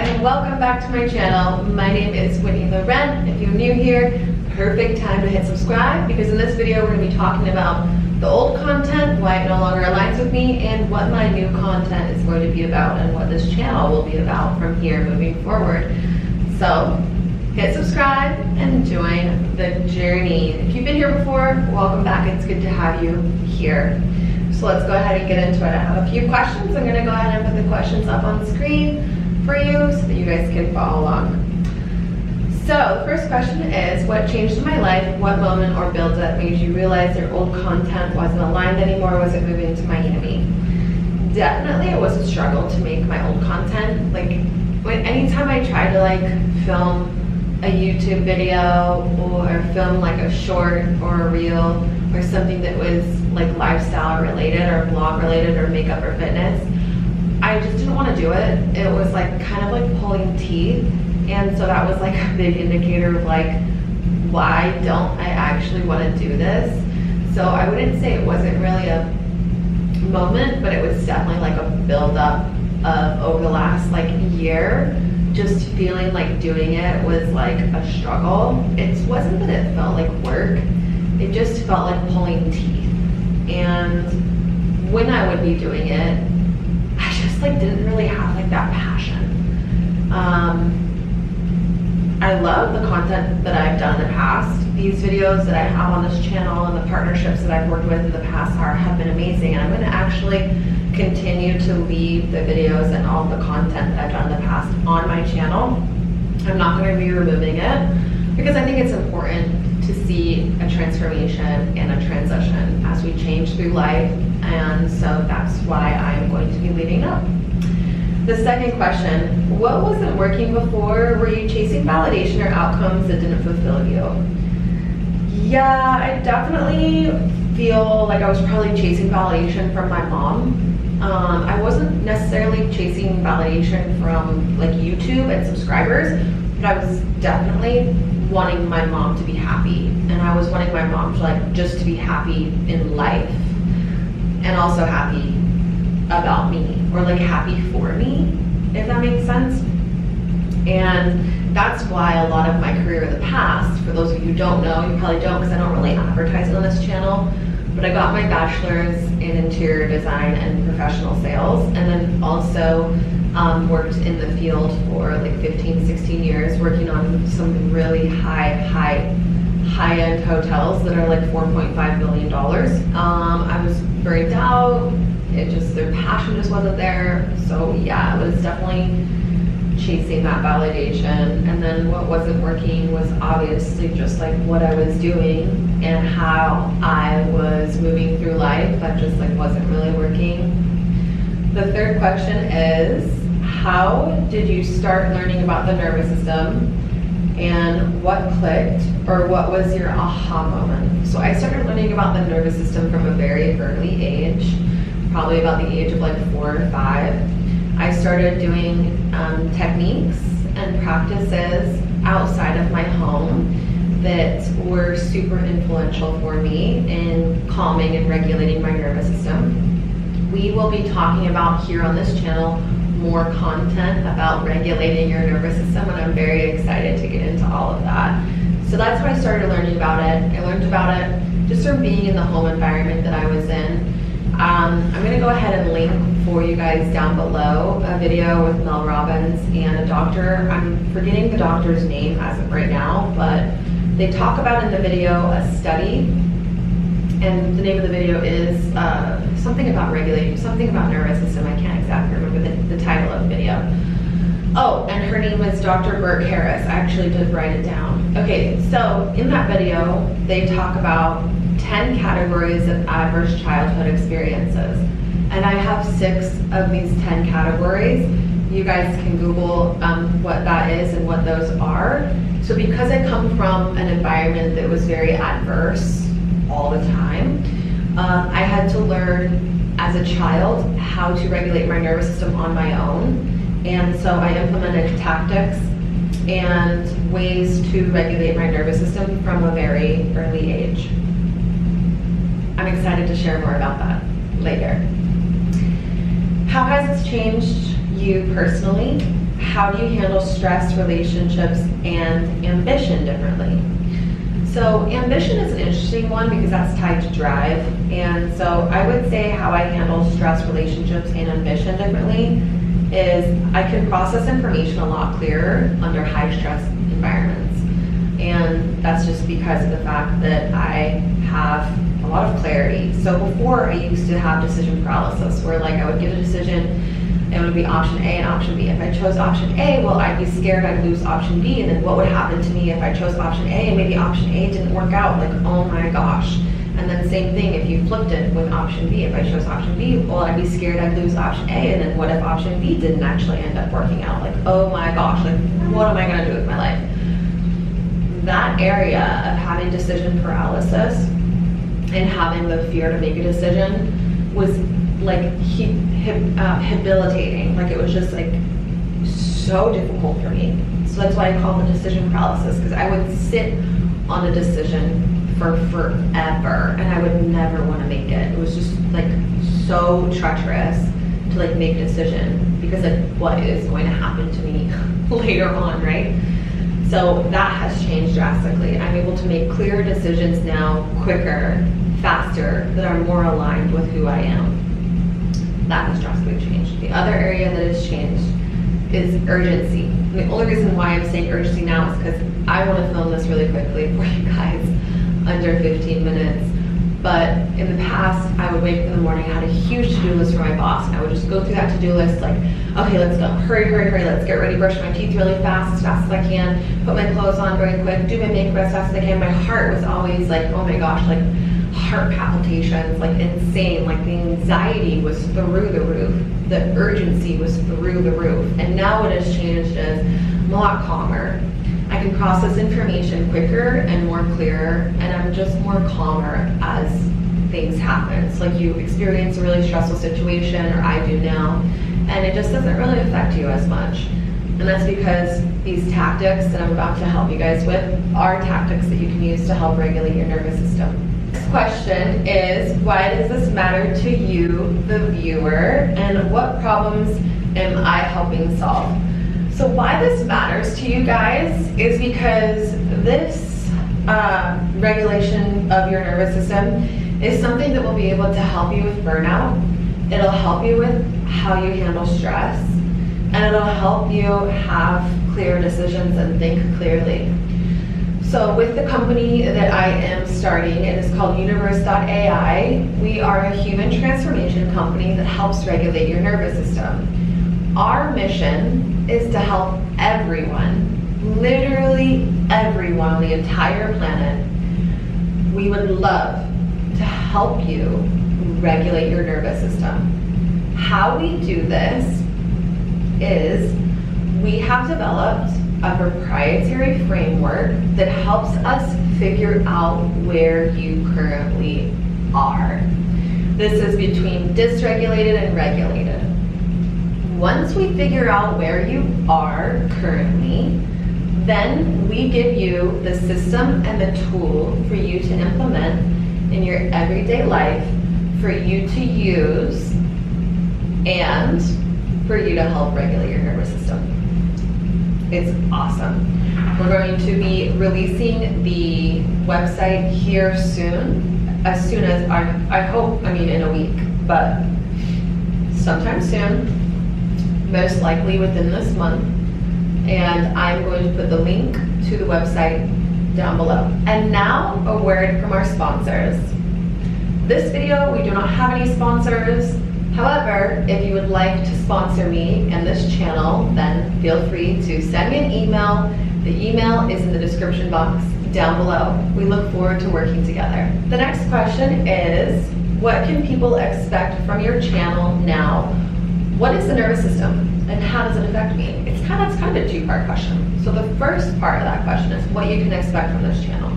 and welcome back to my channel. My name is Whitney Laurent. If you're new here, perfect time to hit subscribe, because in this video we're going to be talking about the old content, why it no longer aligns with me, and what my new content is going to be about and what this channel will be about from here moving forward. So hit subscribe and join the journey. If you've been here before, welcome back. It's good to have you here. So let's go ahead and get into it. I have a few questions. I'm going to go ahead and put the questions up on the screen for you so that you guys can follow along. So the first question is, what changed in my life? What moment or build-up made you realize your old content wasn't aligned anymore? Was it moving to Miami? Definitely it was a struggle to make my old content. Anytime I tried to film a YouTube video or film a short or a reel or something that was lifestyle related or blog related or makeup or fitness, I just didn't want to do it. It was kind of pulling teeth, and so that was a big indicator of why don't I actually want to do this. So I wouldn't say it wasn't really a moment, but it was definitely a build up of over the last year, just feeling doing it was a struggle. It wasn't that it felt like work, it just felt like pulling teeth. And when I would be doing it, I just didn't really have that passion. I love the content that I've done in the past. These videos that I have on this channel and the partnerships that I've worked with in the past have been amazing, and I'm going to actually continue to leave the videos and all the content that I've done in the past on my channel. I'm not going to be removing it because I think it's important to see a transformation and a transition as we change through life, and so that's why I'm going to be leaving up. The second question, what wasn't working before? Were you chasing validation or outcomes that didn't fulfill you? Yeah, I definitely feel like I was probably chasing validation from my mom. I wasn't necessarily chasing validation from YouTube and subscribers, but I was definitely wanting my mom to be happy, and I was wanting my mom to just to be happy in life, and also happy about me, or happy for me, if that makes sense. And that's why a lot of my career in the past, for those of you who don't know, you probably don't because I don't really advertise it on this channel, but I got my bachelor's in interior design and professional sales, and then also worked in the field for 15, 16 years, working on some really high-end hotels that are $4.5 billion. I was burned out. Their passion just wasn't there. So yeah, it was definitely chasing that validation. And then what wasn't working was obviously just what I was doing and how I was moving through life. That just wasn't really working. The third question is, how did you start learning about the nervous system, and what clicked, or what was your aha moment? So I started learning about the nervous system from a very early age, probably about the age of 4 or 5. I started doing techniques and practices outside of my home that were super influential for me in calming and regulating my nervous system. We will be talking about here on this channel more content about regulating your nervous system, and I'm very excited to get into all of that. So that's why I started learning about it. I learned about it just from being in the home environment that I was in. I'm going to go ahead and link for you guys down below a video with Mel Robbins and a doctor. I'm forgetting the doctor's name as of right now, but they talk about in the video a study, and the name of the video is something about regulating, something about nervous system. I can't exactly remember the title of the video. Oh, and her name is Dr. Burke Harris. I actually did write it down. Okay, so in that video, they talk about 10 categories of adverse childhood experiences. And I have 6 of these 10 categories. You guys can Google what that is and what those are. So because I come from an environment that was very adverse all the time, I had to learn as a child how to regulate my nervous system on my own. And so I implemented tactics and ways to regulate my nervous system from a very early age. I'm excited to share more about that later. How has this changed you personally? how do you handle stress, relationships, and ambition differently? So ambition is an interesting one because that's tied to drive. And so I would say how I handle stress, relationships, and ambition differently is I can process information a lot clearer under high stress environments. And that's just because of the fact that I have a lot of clarity. So before I used to have decision paralysis where like I would get a decision, it would be option A and option B. If I chose option A, well, I'd be scared I'd lose option B, and then what would happen to me if I chose option A and maybe option A didn't work out? Like, oh my gosh. And then same thing if you flipped it with option B. If I chose option B, well, I'd be scared I'd lose option A, and then what if option B didn't actually end up working out? Like, oh my gosh, like what am I gonna do with my life? That area of having decision paralysis and having the fear to make a decision was like debilitating. Like it was just like so difficult for me. So that's why I call it decision paralysis, because I would sit on a decision for forever and I would never want to make it. It was just like so treacherous to like make a decision because of what is going to happen to me later on, right? So that has changed drastically. I'm able to make clearer decisions now, quicker, faster, that are more aligned with who I am. That has drastically changed. The other area that has changed is urgency. And the only reason why I'm saying urgency now is because I want to film this really quickly for you guys, under 15 minutes. But in the past, I would wake up in the morning, I had a huge to-do list for my boss, and I would just go through that to-do list like, okay, let's go, hurry, let's get ready, brush my teeth really fast, as fast as I can, put my clothes on very quick, do my makeup as fast as I can. My heart was always like, oh my gosh, like heart palpitations, like insane, like the anxiety was through the roof, the urgency was through the roof. And now what has changed is I'm a lot calmer. I can process information quicker and more clearer, and I'm just more calmer as things happen. It's like you experience a really stressful situation, or I do now, and it just doesn't really affect you as much. And that's because these tactics that I'm about to help you guys with are tactics that you can use to help regulate your nervous system. Next question is, why does this matter to you, the viewer, and what problems am I helping solve? So why this matters to you guys is because this regulation of your nervous system is something that will be able to help you with burnout. It'll help you with how you handle stress, and it'll help you have clear decisions and think clearly. So with the company that I am starting, it is called UNIVRSE.AI. We are a human transformation company that helps regulate your nervous system. Our mission is to help everyone, literally everyone on the entire planet. We would love to help you regulate your nervous system. How we do this is we have developed a proprietary framework that helps us figure out where you currently are. This is between dysregulated and regulated. Once we figure out where you are currently, then we give you the system and the tool for you to implement in your everyday life, for you to use, and for you to help regulate your nervous system. It's awesome. We're going to be releasing the website here soon as I hope, in a week, but sometime soon. Most likely within this month, and I'm going to put the link to the website down below. And now a word from our sponsors. This video, we do not have any sponsors. However, if you would like to sponsor me and this channel, then feel free to send me an email. The email is in the description box down below. We look forward to working together. The next question is, what can people expect from your channel now? What is the nervous system and how does it affect me? It's kind of a two-part question. So the first part of that question is what you can expect from this channel.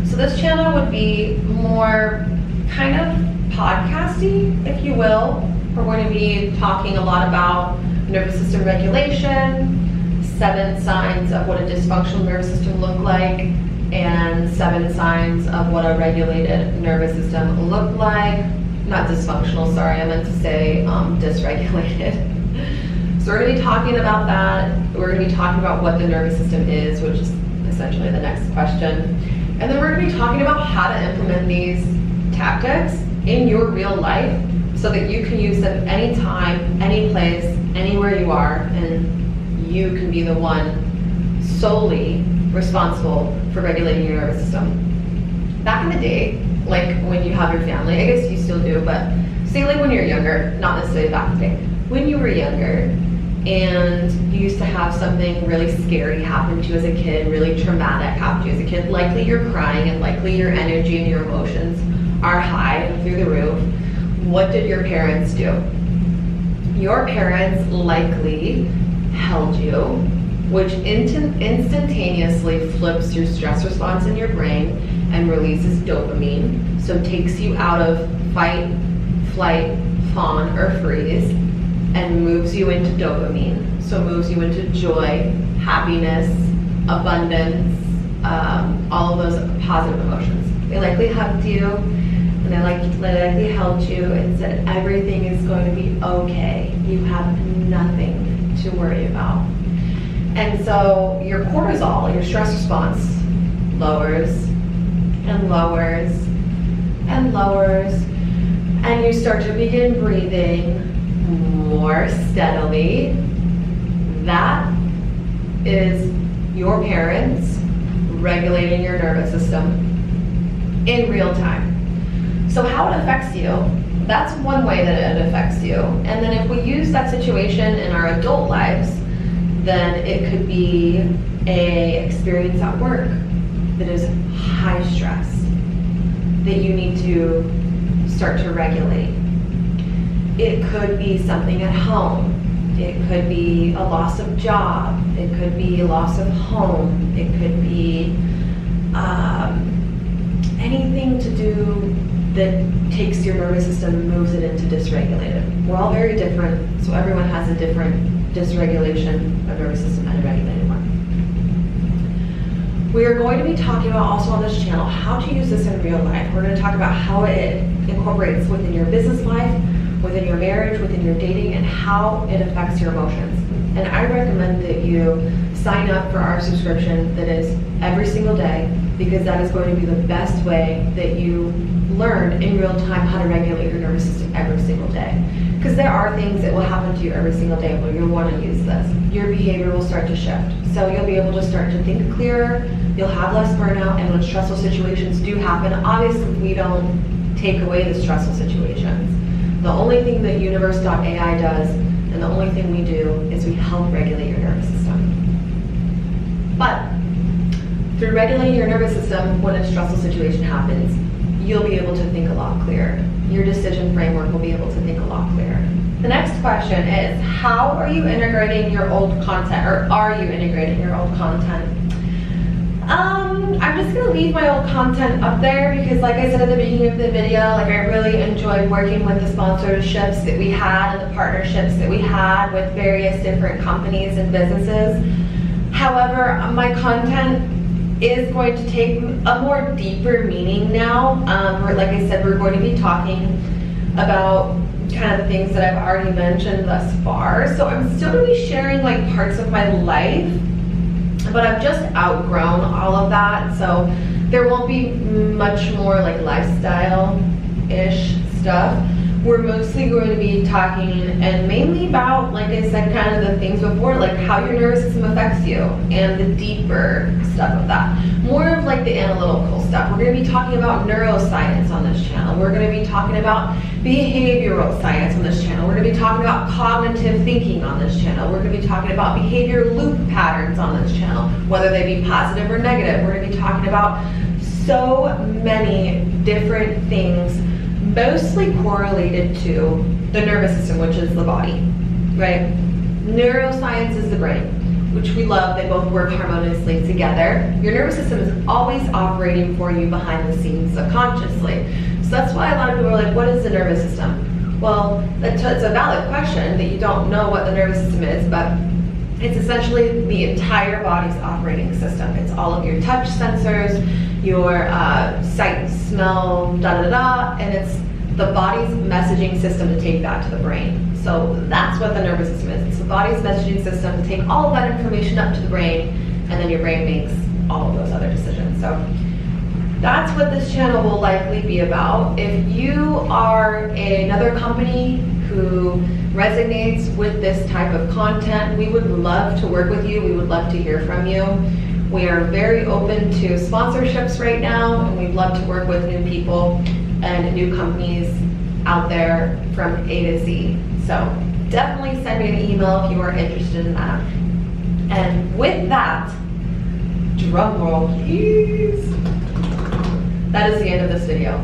So this channel would be more kind of podcasty, if you will. We're going to be talking a lot about nervous system regulation, 7 signs of what a dysfunctional nervous system look like, and 7 signs of what a regulated nervous system look like. Not dysfunctional, sorry, I meant to say dysregulated. So we're going to be talking about that. We're going to be talking about what the nervous system is, which is essentially the next question. And then we're going to be talking about how to implement these tactics in your real life so that you can use them anytime, any place, anywhere you are, and you can be the one solely responsible for regulating your nervous system. Back in the day, like when you have your family, I guess you still do, but say like when you're younger, not necessarily back in the day, when you were younger and you used to have something really scary happen to you as a kid, really traumatic happen to you as a kid, likely you're crying and likely your energy and your emotions are high and through the roof. What did your parents do? Your parents likely held you, which instantaneously flips your stress response in your brain and releases dopamine, so takes you out of fight, flight, fawn, or freeze, and moves you into dopamine, so moves you into joy, happiness, abundance, all of those positive emotions. They likely hugged you, and they likely held you and said everything is going to be okay. You have nothing to worry about. And so your cortisol, your stress response, lowers and lowers and lowers, and you start to begin breathing more steadily. That is your parents regulating your nervous system in real time. So how it affects you, that's one way that it affects you. And then if we use that situation in our adult lives, then it could be an experience at work that is high stress that you need to start to regulate. It could be something at home. It could be a loss of job. It could be a loss of home. It could be anything to do that takes your nervous system and moves it into dysregulated. We're all very different, so everyone has a different dysregulation of nervous system and a regulated one. We are going to be talking about also on this channel how to use this in real life. We're going to talk about how it incorporates within your business life, within your marriage, within your dating, and how it affects your emotions. And I recommend that you sign up for our subscription that is every single day, because that is going to be the best way that you learn in real time how to regulate your nervous system every single day. Because there are things that will happen to you every single day where you'll want to use this. Your behavior will start to shift. So you'll be able to start to think clearer, you'll have less burnout, and when stressful situations do happen, obviously we don't take away the stressful situations. The only thing that UNIVRSE.AI does, and the only thing we do, is we help regulate your nervous system. But through regulating your nervous system, when a stressful situation happens, you'll be able to think a lot clearer. Your decision framework will be able to think a lot clearer. The next question is, how are you integrating your old content, or are you integrating your old content? I'm just gonna leave my old content up there because, like I said at the beginning of the video, like I really enjoyed working with the sponsorships that we had and the partnerships that we had with various different companies and businesses. However, my content is going to take a more deeper meaning now. Like I said, we're going to be talking about kind of the things that I've already mentioned thus far. So I'm still going to be sharing like parts of my life, but I've just outgrown all of that. So there won't be much more like lifestyle-ish stuff. We're mostly going to be talking and mainly about, like I said, kind of the things before, like how your nervous system affects you and the deeper stuff of that. More of like the analytical stuff. We're going to be talking about neuroscience on this channel. We're going to be talking about behavioral science on this channel. We're going to be talking about cognitive thinking on this channel. We're going to be talking about behavior loop patterns on this channel, whether they be positive or negative. We're going to be talking about so many different things, mostly correlated to the nervous system, which is the body, right? Neuroscience is the brain, which we love. They both work harmoniously together. Your nervous system is always operating for you behind the scenes subconsciously. So that's why a lot of people are like, what is the nervous system? Well, it's a valid question that you don't know what the nervous system is, but it's essentially the entire body's operating system. It's all of your touch sensors, your sight, smell, and it's the body's messaging system to take that to the brain. So that's what the nervous system is. It's the body's messaging system to take all of that information up to the brain, and then your brain makes all of those other decisions. So that's what this channel will likely be about. If you are another company who resonates with this type of content, we would love to work with you. We would love to hear from you. We are very open to sponsorships right now, and we'd love to work with new people and new companies out there from A to Z. So definitely send me an email if you are interested in that. And with that, drum roll please. That is the end of this video.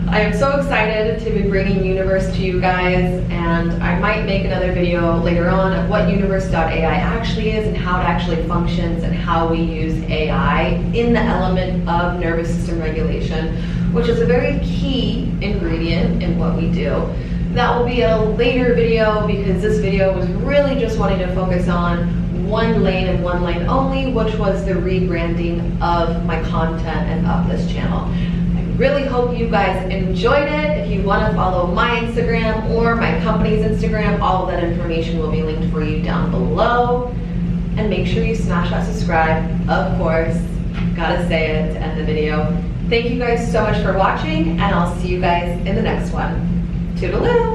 I am so excited to be bringing Universe to you guys, and I might make another video later on of what UNIVRSE.AI actually is and how it actually functions and how we use AI in the element of nervous system regulation, which is a very key ingredient in what we do. That will be a later video because this video was really just wanting to focus on one lane and one lane only, which was the rebranding of my content and of this channel. Really hope you guys enjoyed it. If you want to follow my Instagram or my company's Instagram, all of that information will be linked for you down below. And make sure you smash that subscribe, of course. Gotta say it to end the video. Thank you guys so much for watching, and I'll see you guys in the next one. Toodaloo!